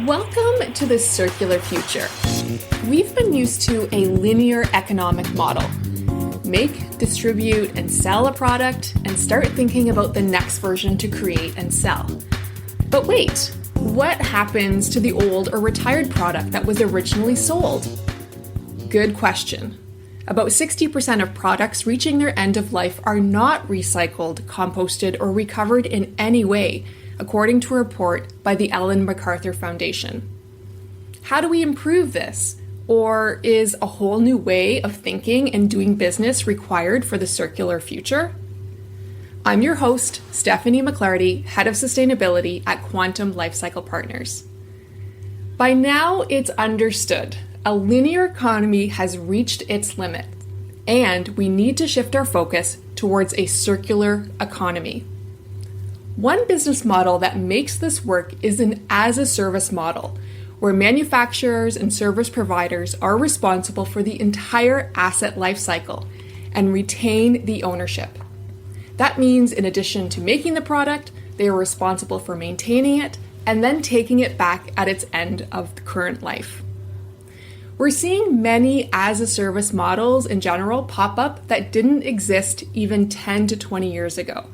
Welcome to the circular future. We've been used to a linear economic model. Make, distribute, and sell a product, and start thinking about the next version to create and sell. But wait, what happens to the old or retired product that was originally sold? Good question. About 60% of products reaching their end of life are not recycled, composted, or recovered in any way, according to a report by the Ellen MacArthur Foundation. How do we improve this? Or is a whole new way of thinking and doing business required for the circular future? I'm your host, Stephanie McLarty, Head of Sustainability at Quantum Lifecycle Partners. By now, it's understood. A linear economy has reached its limit, and we need to shift our focus towards a circular economy. One business model that makes this work is an as-a-service model, where manufacturers and service providers are responsible for the entire asset lifecycle and retain the ownership. That means in addition to making the product, they are responsible for maintaining it and then taking it back at its end of the current life. We're seeing many as-a-service models in general pop up that didn't exist even 10 to 20 years ago.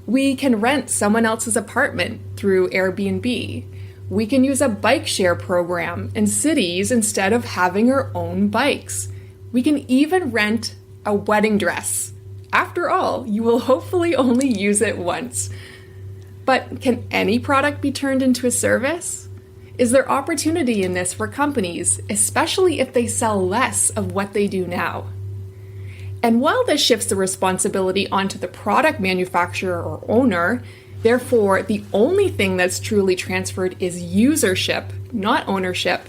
We can rent someone else's apartment through Airbnb. We can use a bike share program in cities instead of having our own bikes. We can even rent a wedding dress. After all, you will hopefully only use it once. But can any product be turned into a service? Is there opportunity in this for companies, especially if they sell less of what they do now? And while this shifts the responsibility onto the product manufacturer or owner, therefore the only thing that's truly transferred is usership, not ownership,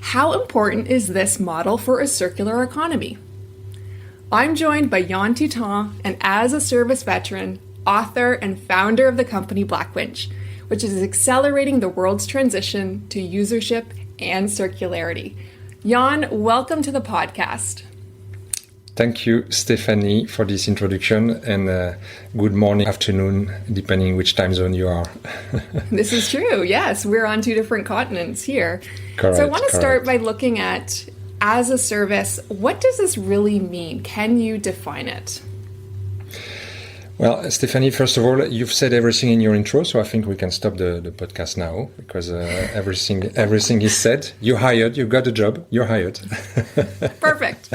how important is this model for a circular economy? I'm joined by Yann Toutant, an as-a-service veteran, author, and founder of the company Blackwinch, which is accelerating the world's transition to usership and circularity. Yann, welcome to the podcast. Thank you, Stephanie, for this introduction, and good morning, afternoon, depending which time zone you are. This is true, yes. We're on two different continents here. Correct, so I want to start by looking at, as a service, what does this really mean? Can you define it? Well, Stephanie, first of all, you've said everything in your intro, so I think we can stop the podcast now, because everything is said. You're hired, you got a job, you're hired. Perfect.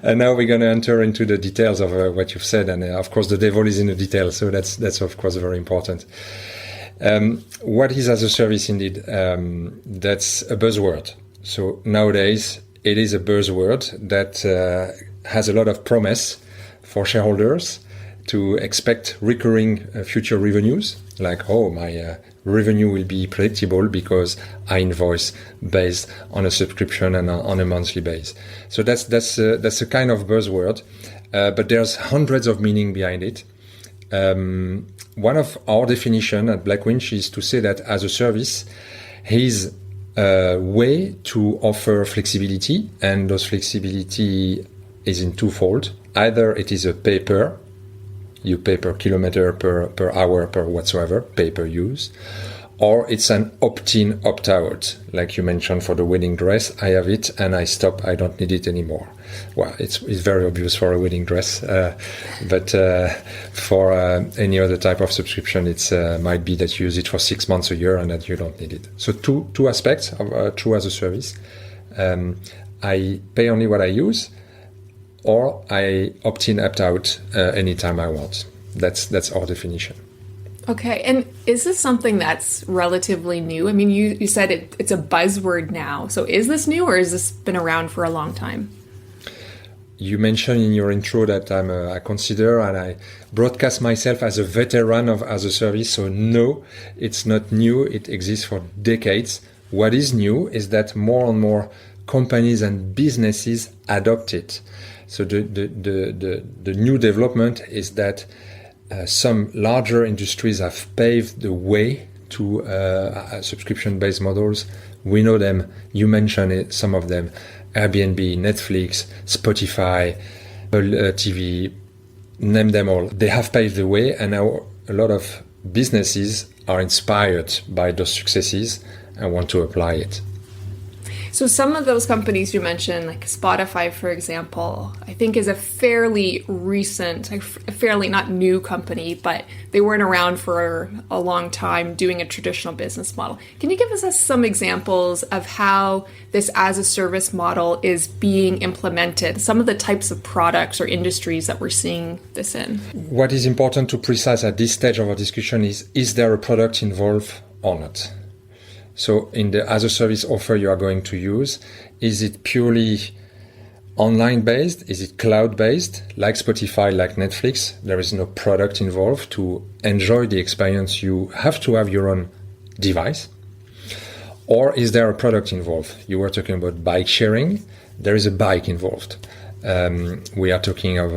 And now we're going to enter into the details of what you've said, and of course the devil is in the details, so that's of course very important. What is as a service indeed? That's a buzzword. So nowadays it is a buzzword that has a lot of promise for shareholders to expect recurring future revenues, like, my revenue will be predictable because I invoice based on a subscription and on a monthly base. So that's a kind of buzzword, but there's hundreds of meaning behind it. One of our definition at Blackwinch is to say that as a service is a way to offer flexibility, and those flexibility is in twofold. Either it is a pay-per, you pay per kilometer, per hour, per whatsoever, pay per use, or it's an opt-in, opt-out, like you mentioned for the wedding dress. I have it and I stop, I don't need it anymore. Well, it's very obvious for a wedding dress, but for any other type of subscription, it's might be that you use it for 6 months, a year, and that you don't need it. So two aspects of true as a service. I pay only what I use, or I opt in, opt out anytime I want. That's our definition. Okay, and is this something that's relatively new? I mean, you said it's a buzzword now. So is this new, or has this been around for a long time? You mentioned in your intro that I consider and I broadcast myself as a veteran of as a service. So no, it's not new. It exists for decades. What is new is that more and more companies and businesses adopt it. So the new development is that some larger industries have paved the way to subscription-based models. We know them. You mentioned it, some of them. Airbnb, Netflix, Spotify, Apple TV, name them all. They have paved the way, and now a lot of businesses are inspired by those successes and want to apply it. So some of those companies you mentioned, like Spotify, for example, I think is a fairly recent, a fairly not new company, but they weren't around for a long time doing a traditional business model. Can you give us some examples of how this as a service model is being implemented? Some of the types of products or industries that we're seeing this in? What is important to precise at this stage of our discussion is there a product involved or not? So in the as a service offer you are going to use, is it purely online based? Is it cloud based? Like Spotify, like Netflix, there is no product involved. To enjoy the experience, you have to have your own device. Or is there a product involved? You were talking about bike sharing. There is a bike involved. We are talking of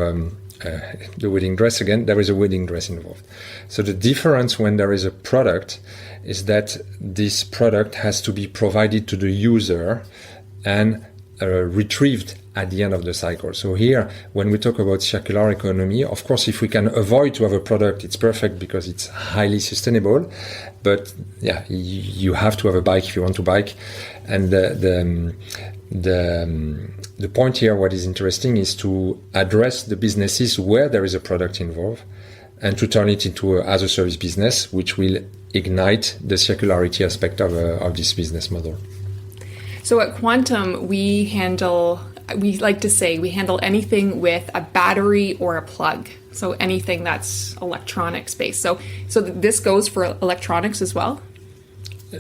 the wedding dress again. There is a wedding dress involved. So the difference when there is a product is that this product has to be provided to the user and retrieved at the end of the cycle. So here, when we talk about circular economy, of course, if we can avoid to have a product, it's perfect because it's highly sustainable. But yeah, you have to have a bike if you want to bike. And the point here, what is interesting, is to address the businesses where there is a product involved and to turn it into a as a service business, which will ignite the circularity aspect of this business model. So at Quantum, we like to say we handle anything with a battery or a plug. So anything that's electronics based. So this goes for electronics as well?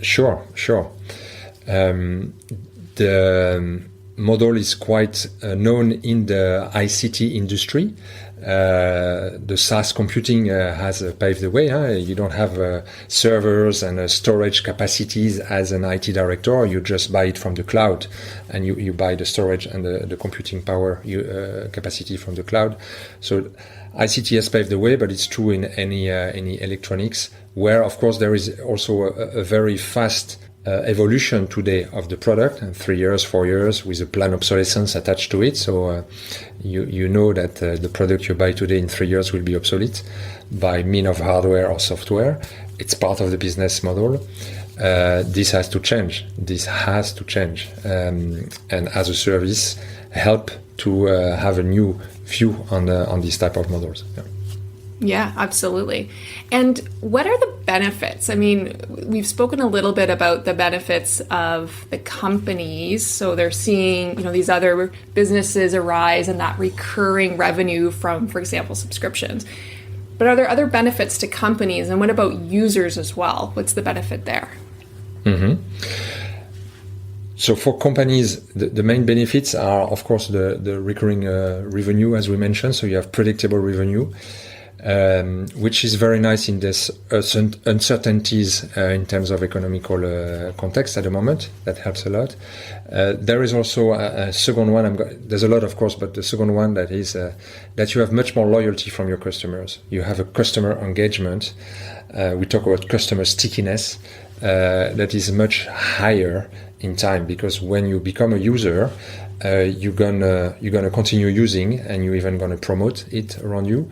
Sure. The model is quite known in the ICT industry. The SaaS computing has paved the way. You don't have servers and storage capacities as an IT director. You just buy it from the cloud, and you buy the storage and the computing power capacity from the cloud. So ICT has paved the way, but it's true in any electronics, where of course there is also a very fast evolution today of the product, and 3 years, 4 years with a planned obsolescence attached to it. So you know that the product you buy today in 3 years will be obsolete by means of hardware or software. It's part of the business model. This has to change. And as a service, help to have a new view on these type of models. Yeah, absolutely. And what are the benefits? I mean, we've spoken a little bit about the benefits of the companies. So they're seeing, these other businesses arise and that recurring revenue from, for example, subscriptions. But are there other benefits to companies? And what about users as well? What's the benefit there? Mm-hmm. So for companies, the main benefits are, of course, the recurring revenue, as we mentioned. So you have predictable revenue. Which is very nice in this uncertainties in terms of economical context at the moment. That helps a lot. There is also a second one. There's a lot, of course, but the second one that is that you have much more loyalty from your customers. You have a customer engagement. We talk about customer stickiness that is much higher in time, because when you become a user, you're gonna continue using, and you're even gonna promote it around you.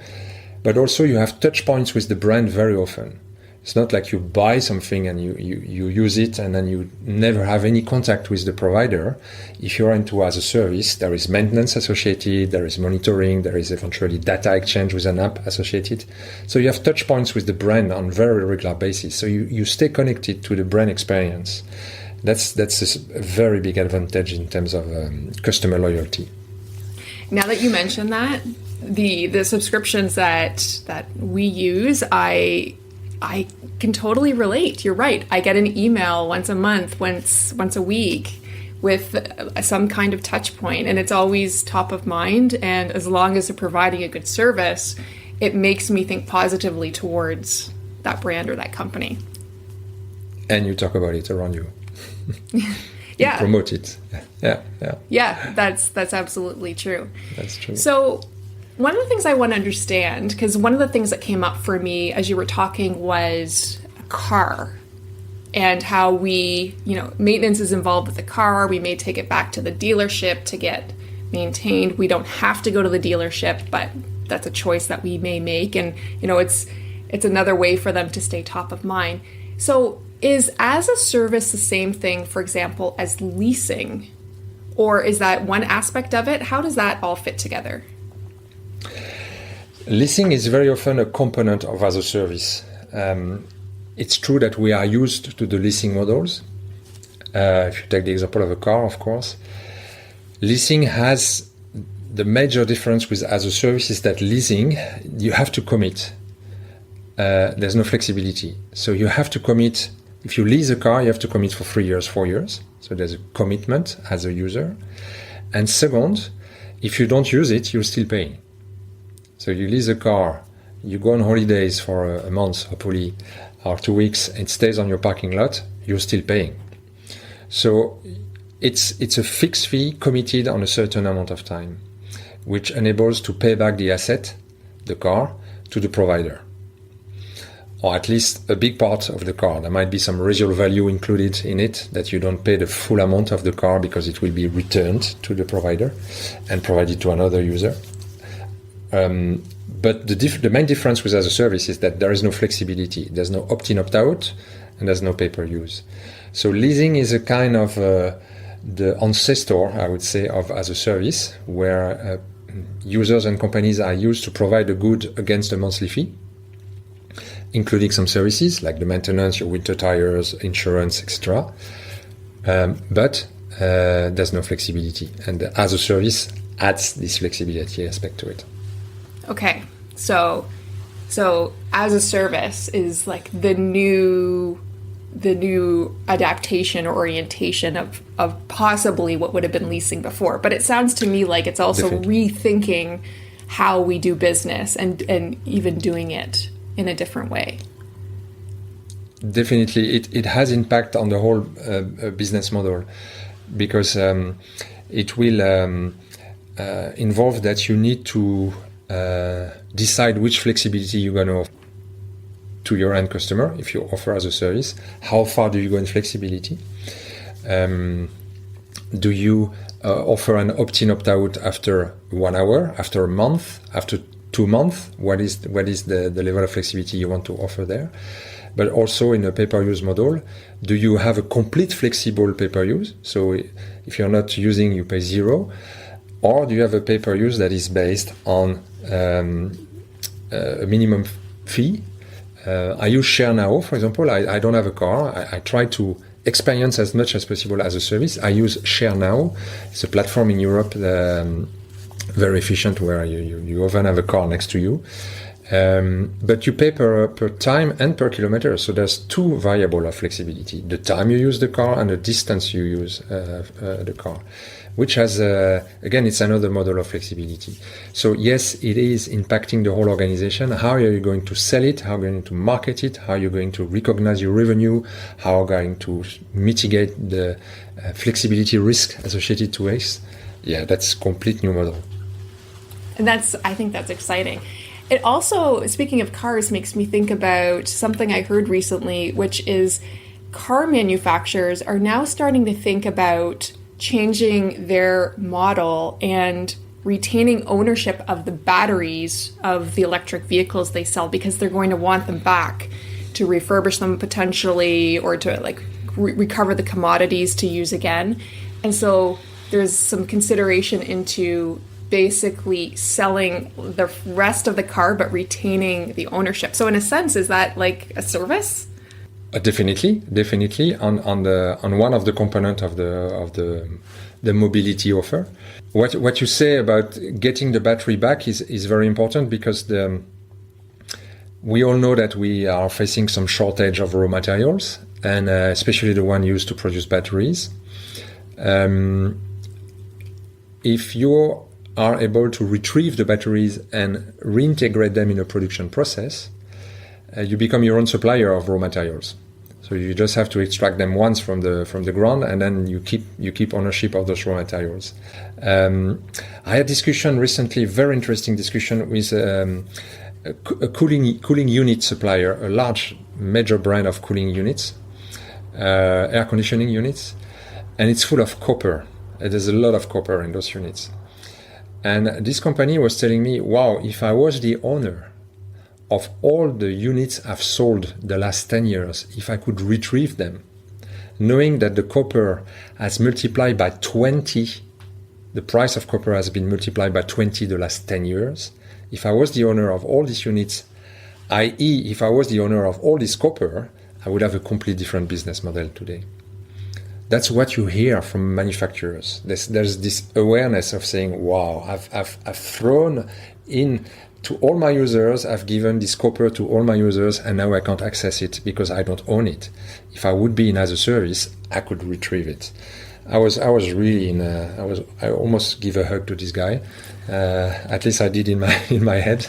But also you have touch points with the brand very often. It's not like you buy something and you use it and then you never have any contact with the provider. If you're into as a service, there is maintenance associated, there is monitoring, there is eventually data exchange with an app associated. So you have touch points with the brand on very regular basis. So you stay connected to the brand experience. That's a very big advantage in terms of customer loyalty. Now that you mentioned that, the subscriptions that we use, I can totally relate. You're right. I get an email once a month, once a week with some kind of touch point, and it's always top of mind. And as long as they're providing a good service, it makes me think positively towards that brand or that company. And you talk about it around you. Yeah. You promote it. Yeah. Yeah, that's absolutely true. That's true. So one of the things I want to understand, because one of the things that came up for me as you were talking was a car and how maintenance is involved with the car. We may take it back to the dealership to get maintained. We don't have to go to the dealership, but that's a choice that we may make. And, it's another way for them to stay top of mind. So is as a service the same thing, for example, as leasing? Or is that one aspect of it? How does that all fit together? Leasing is very often a component of as a service. It's true that we are used to the leasing models. If you take the example of a car, of course, leasing has the major difference with as a service is that leasing, you have to commit. There's no flexibility. So you have to commit. If you lease a car, you have to commit for 3 years, 4 years. So there's a commitment as a user. And second, if you don't use it, you're still paying. So you lease a car, you go on holidays for a month, hopefully, or 2 weeks, it stays on your parking lot, you're still paying. So it's a fixed fee committed on a certain amount of time, which enables to pay back the asset, the car, to the provider. Or at least a big part of the car. There might be some residual value included in it that you don't pay the full amount of the car because it will be returned to the provider and provided to another user. But the main difference with as a service is that there is no flexibility. There's no opt-in, opt-out, and there's no pay-per-use. So leasing is a kind of the ancestor, I would say, of as a service, where users and companies are used to provide a good against a monthly fee, including some services like the maintenance, your winter tires, insurance, etc. But there's no flexibility. And as a service adds this flexibility aspect to it. Okay, so as a service is like the new adaptation or orientation of possibly what would have been leasing before. But it sounds to me like it's also rethinking how we do business and even doing it in a different way. Definitely, it has impact on the whole business model, because it will involve that you need to decide which flexibility you're going to offer to your end customer if you offer as a service. How far do you go in flexibility? Do you offer an opt-in, opt-out after 1 hour, after a month, after 2 months? What is the level of flexibility you want to offer there? But also in a pay-per-use model, do you have a complete flexible pay-per-use? So if you're not using, you pay 0. Or do you have a pay-per-use that is based on a minimum fee? I use Share Now, for example. I don't have a car. I try to experience as much as possible as a service. I use Share Now. It's a platform in Europe, very efficient, where you often have a car next to you. But you pay per time and per kilometer. So there's 2 variables of flexibility: the time you use the car and the distance you use the car, which has, again, it's another model of flexibility. So yes, it is impacting the whole organization. How are you going to sell it? How are you going to market it? How are you going to recognize your revenue? How are you going to mitigate the flexibility risk associated to waste? Yeah, that's a complete new model. And I think that's exciting. It also, speaking of cars, makes me think about something I heard recently, which is car manufacturers are now starting to think about changing their model and retaining ownership of the batteries of the electric vehicles they sell, because they're going to want them back to refurbish them potentially, or to recover the commodities to use again. And so there's some consideration into basically selling the rest of the car but retaining the ownership. So in a sense, is that like a service? Definitely. On one of the components of the mobility offer. What you say about getting the battery back is very important, because we all know that we are facing some shortage of raw materials, and especially the one used to produce batteries. If you are able to retrieve the batteries and reintegrate them in a production process, you become your own supplier of raw materials. So you just have to extract them once from the ground, and then you keep ownership of those raw materials. I had discussion recently, very interesting discussion, with a cooling unit supplier, a large major brand of cooling units, air conditioning units, and it's full of copper. There's a lot of copper in those units. And this company was telling me, wow, if I was the owner of all the units I've sold the last 10 years, if I could retrieve them, knowing that the copper has multiplied by 20, the price of copper has been multiplied by 20 the last 10 years. If I was the owner of all these units, i.e. if I was the owner of all this copper, I would have a completely different business model today. That's what you hear from manufacturers. There's this awareness of saying, wow, I've thrown in to all my users, I've given this copper to all my users, and now I can't access it because I don't own it. If I would be in as a service, I could retrieve it. I was really I almost give a hug to this guy. At least I did in my head,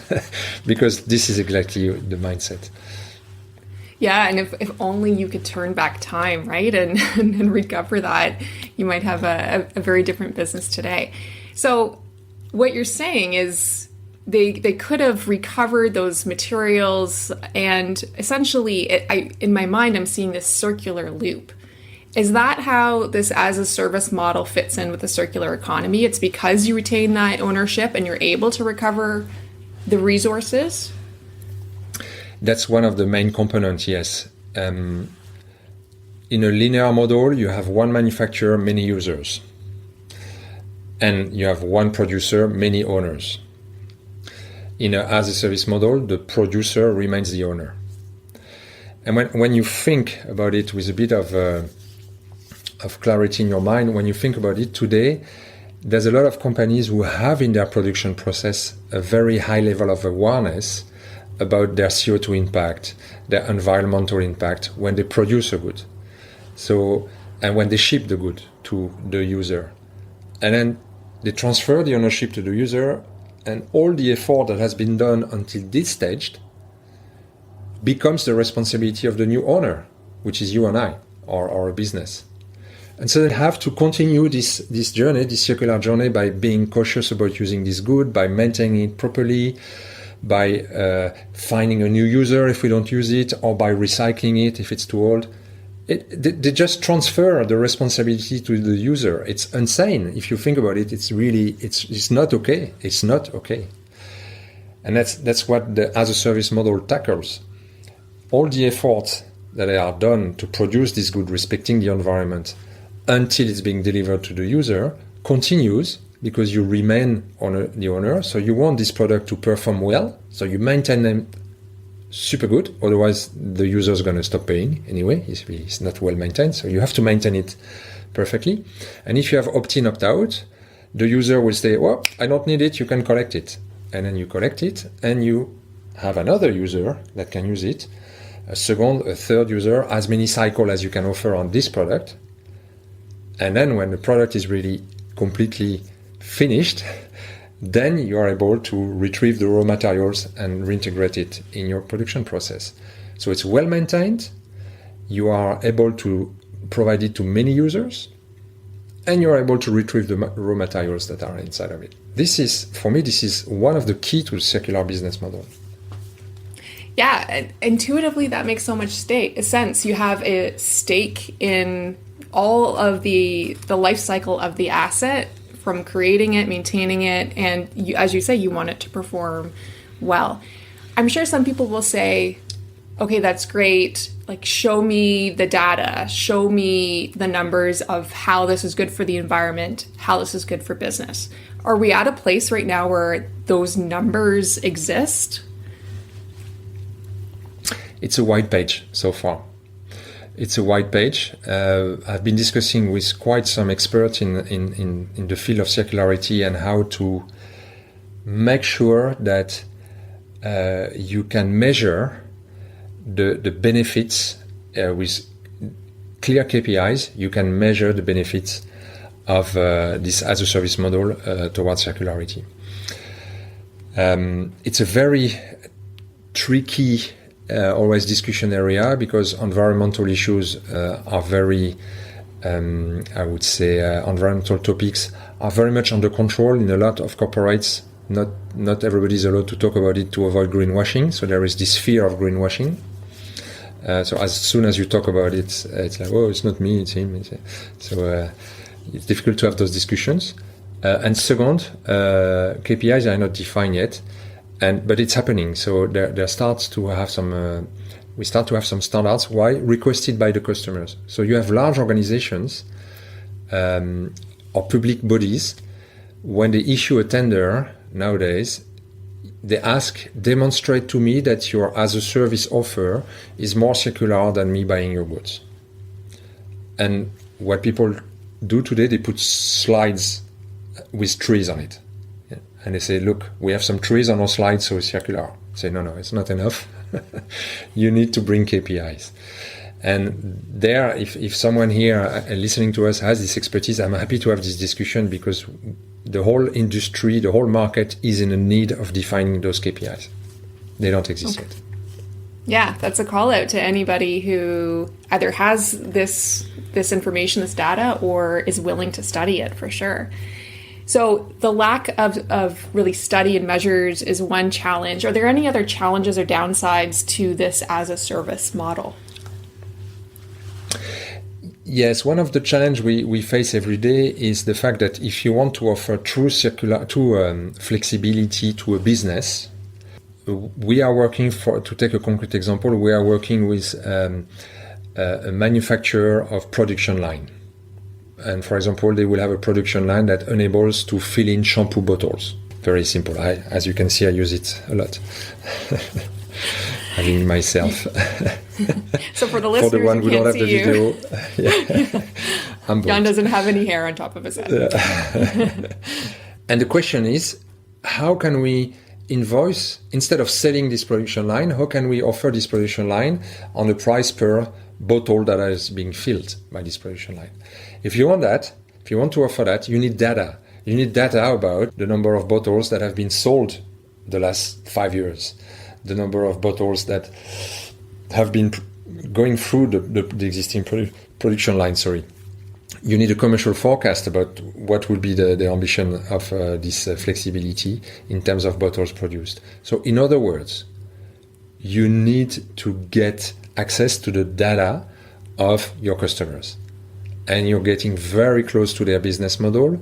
because this is exactly the mindset. Yeah, and if only you could turn back time, right, and recover that, you might have a very different business today. So what you're saying is they could have recovered those materials, and essentially, in my mind, I'm seeing this circular loop. Is that how this as a service model fits in with the circular economy? It's because you retain that ownership and you're able to recover the resources? That's one of the main components, yes. In a linear model, you have one manufacturer, many users. And you have one producer, many owners. In a as-a-service model, the producer remains the owner. And when you think about it with a bit of clarity in your mind, when you think about it today, there's a lot of companies who have in their production process a very high level of awareness about their CO2 impact, their environmental impact when they produce a good. So, and when they ship the good to the user. And then they transfer the ownership to the user, and all the effort that has been done until this stage becomes the responsibility of the new owner, which is you and I, or a business. And so they have to continue this journey, this circular journey, by being cautious about using this good, by maintaining it properly, by finding a new user if we don't use it, or by recycling it if it's too old. They just transfer the responsibility to the user. It's insane. If you think about it, it's not okay. It's not okay. And that's what the as-a-service model tackles. All the efforts that are done to produce this good, respecting the environment, until it's being delivered to the user, continues, because you remain the owner. So you want this product to perform well. So you maintain them super good. Otherwise, the user is going to stop paying anyway. It's not well maintained. So you have to maintain it perfectly. And if you have opt-in, opt-out, the user will say, well, I don't need it. You can collect it. And then you collect it, and you have another user that can use it. A second, a third user, as many cycles as you can offer on this product. And then when the product is really completely finished, then you are able to retrieve the raw materials and reintegrate it in your production process. So it's well maintained, you are able to provide it to many users, and you are able to retrieve the raw materials that are inside of it. For me, this is one of the key to the circular business model. Yeah, intuitively that makes so much sense. You have a stake in all of the life cycle of the asset, from creating it, maintaining it, and you, as you say, you want it to perform well. I'm sure some people will say, okay, that's great. Like, show me the data, show me the numbers of how this is good for the environment, how this is good for business. Are we at a place right now where those numbers exist? It's a white page so far. It's a white page. I've been discussing with quite some experts in the field of circularity and how to make sure that you can measure the benefits with clear KPIs. You can measure the benefits of this as a service model towards circularity. It's a very tricky always discussion area, because environmental issues are very, I would say, environmental topics are very much under control in a lot of corporates. Not everybody is allowed to talk about it to avoid greenwashing. So there is this fear of greenwashing. So as soon as you talk about it, it's like, oh, it's not me, it's him. So it's difficult to have those discussions. And second, KPIs are not defined yet. But it's happening. So there starts to have some. We start to have some standards. Why? Requested by the customers. So you have large organizations or public bodies, when they issue a tender nowadays, they ask, demonstrate to me that your as a service offer is more circular than me buying your goods. And what people do today, they put slides with trees on it. Yeah. And they say, look, we have some trees on our slides, so it's circular. I say, no, it's not enough. You need to bring KPIs. And there, if someone here listening to us has this expertise, I'm happy to have this discussion, because the whole industry, the whole market is in a need of defining those KPIs. They don't exist yet. Yeah, that's a call out to anybody who either has this information, this data, or is willing to study it, for sure. So the lack of really study and measures is one challenge. Are there any other challenges or downsides to this as a service model? Yes, one of the challenges we face every day is the fact that if you want to offer true flexibility to a business, we are working to take a concrete example, we are working with a manufacturer of production line. And for example, they will have a production line that enables to fill in shampoo bottles. Very simple. As you can see, I use it a lot. Having myself. So for the listeners, for the one who don't have the video, Yann doesn't have any hair on top of his head. Yeah. And the question is, how can we invoice, instead of selling this production line, how can we offer this production line on the price per bottle that is being filled by this production line? If you want to offer that, you need data. You need data about the number of bottles that have been sold the last 5 years, the number of bottles that have been going through the existing production line. You need a commercial forecast about what will be the ambition of this flexibility in terms of bottles produced. So in other words, you need to get access to the data of your customers. And you're getting very close to their business model,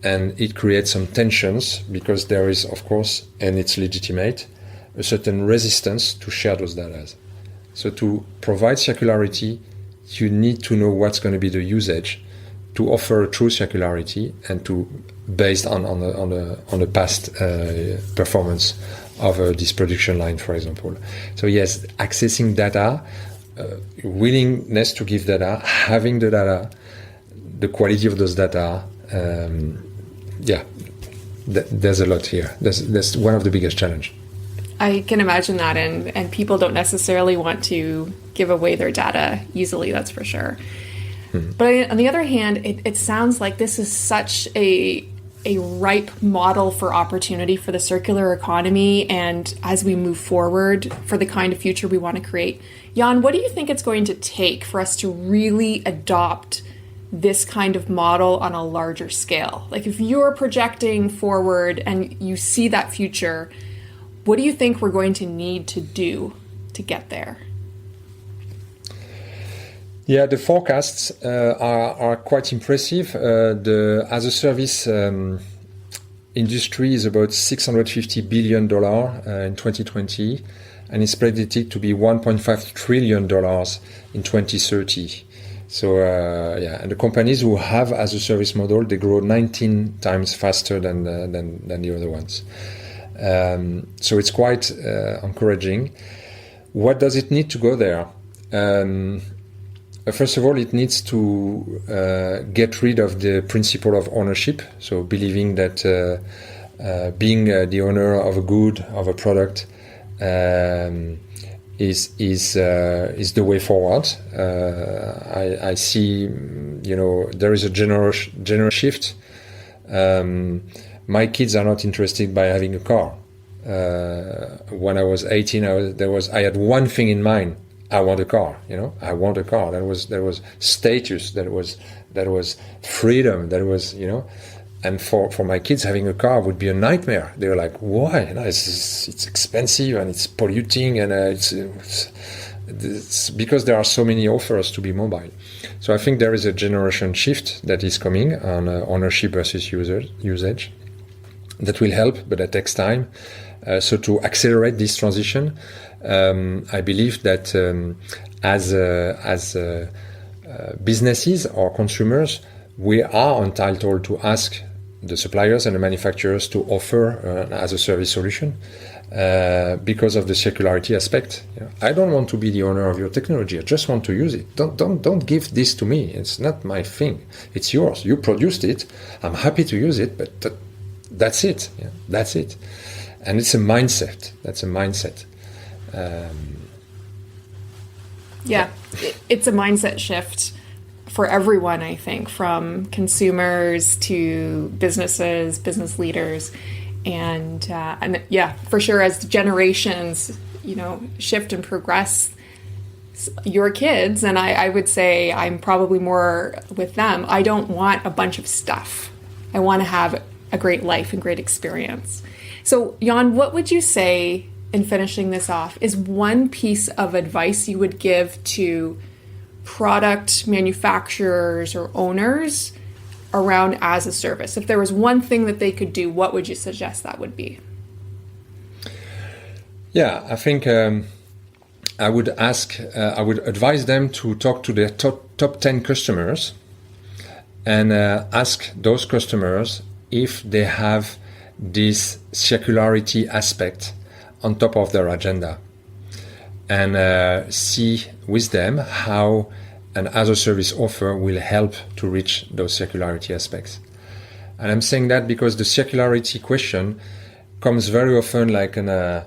and it creates some tensions, because there is, of course, and it's legitimate, a certain resistance to share those data. So to provide circularity, you need to know what's going to be the usage to offer true circularity and to based on the past performance of this production line, for example. So yes, accessing data, willingness to give data, having the data, the quality of those data, there's a lot here. That's one of the biggest challenges. I can imagine that, and people don't necessarily want to give away their data easily, that's for sure. But on the other hand, it sounds like this is such a ripe model for opportunity for the circular economy, and as we move forward for the kind of future we want to create. Yann, what do you think it's going to take for us to really adopt this kind of model on a larger scale? Like, if you're projecting forward and you see that future, what do you think we're going to need to do to get there? Yeah, the forecasts are quite impressive. The as a service industry is about $650 billion in 2020, and it's predicted to be $1.5 trillion in 2030. So and the companies who have as a service model, they grow 19 times faster than the other ones. So it's quite encouraging. What does it need to go there? First of all, it needs to get rid of the principle of ownership. So believing that being the owner of a good, of a product, is the way forward. I see, there is a general shift. My kids are not interested by having a car. When I was 18, I had one thing in mind. I want a car. I want a car. That was status. That was freedom. That was And for my kids, having a car would be a nightmare. They were like, why? It's expensive and it's polluting, and it's because there are so many offers to be mobile. So I think there is a generation shift that is coming on ownership versus usage. That will help, but that takes time. So to accelerate this transition, I believe that as businesses or consumers, we are entitled to ask the suppliers and the manufacturers to offer an as-a-service solution because of the circularity aspect. I don't want to be the owner of your technology. I just want to use it. Don't give this to me. It's not my thing. It's yours. You produced it. I'm happy to use it, but that's it. That's it. And it's a mindset. That's a mindset. It's a mindset shift for everyone, I think, from consumers to businesses, business leaders, and for sure, as generations, shift and progress, your kids, and I would say I'm probably more with them. I don't want a bunch of stuff. I want to have a great life and great experience. So, Yann, what would you say, in finishing this off, is one piece of advice you would give to product manufacturers or owners around as a service? If there was one thing that they could do, what would you suggest that would be? Yeah, I think I would advise them to talk to their top 10 customers and ask those customers if they have this circularity aspect on top of their agenda, and see with them how an as-a-service offer will help to reach those circularity aspects. And I'm saying that because the circularity question comes very often like a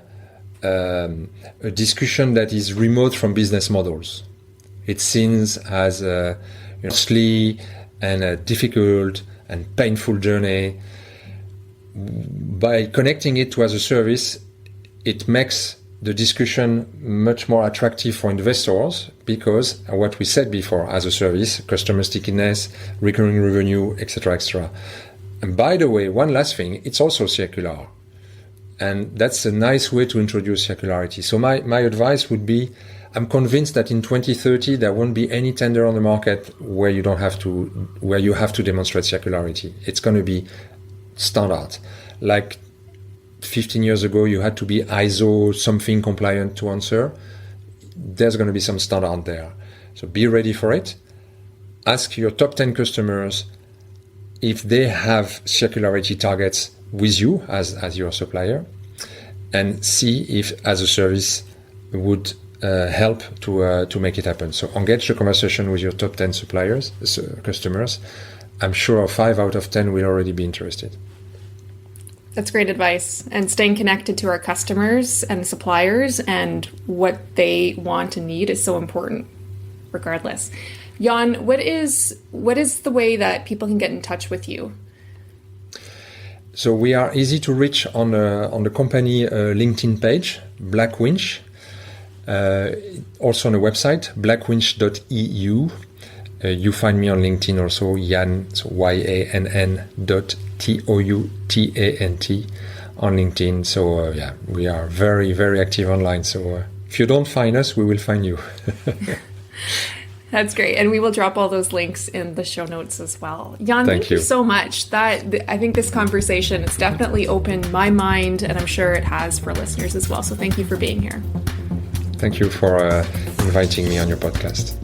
discussion that is remote from business models. It seems as a costly and a difficult and painful journey. By connecting it to as a service, it makes the discussion much more attractive for investors, because what we said before, as a service, customer stickiness, recurring revenue, etc., etc. And by the way, one last thing, it's also circular. And that's a nice way to introduce circularity. So my advice would be, I'm convinced that in 2030, there won't be any tender on the market where you have to demonstrate circularity. It's going to be standard. Like 15 years ago, you had to be ISO something compliant to answer. There's going to be some standard there. So be ready for it. Ask your top 10 customers if they have circularity targets with you as your supplier, and see if as a service would help to make it happen. So engage the conversation with your top 10 customers. I'm sure 5 out of 10 will already be interested. That's great advice. And staying connected to our customers and suppliers and what they want and need is so important, regardless. Yann, what is the way that people can get in touch with you? So we are easy to reach on the company LinkedIn page, Blackwinch. Also on the website, blackwinch.eu. You find me on LinkedIn also, Yann, so YANN.TOUTANT on LinkedIn. So we are very, very active online. So if you don't find us, we will find you. That's great. And we will drop all those links in the show notes as well. Yann, thank you so much. I think this conversation has definitely opened my mind, and I'm sure it has for listeners as well. So thank you for being here. Thank you for inviting me on your podcast.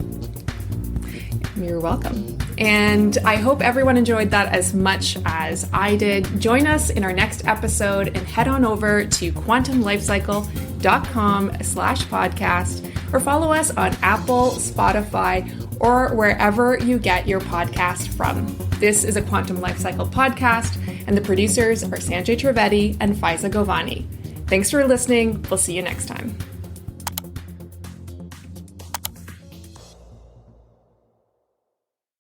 You're welcome. And I hope everyone enjoyed that as much as I did. Join us in our next episode and head on over to quantumlifecycle.com/podcast or follow us on Apple, Spotify, or wherever you get your podcast from. This is a Quantum Lifecycle podcast, and the producers are Sanjay Trivedi and Faiza Govani. Thanks for listening. We'll see you next time.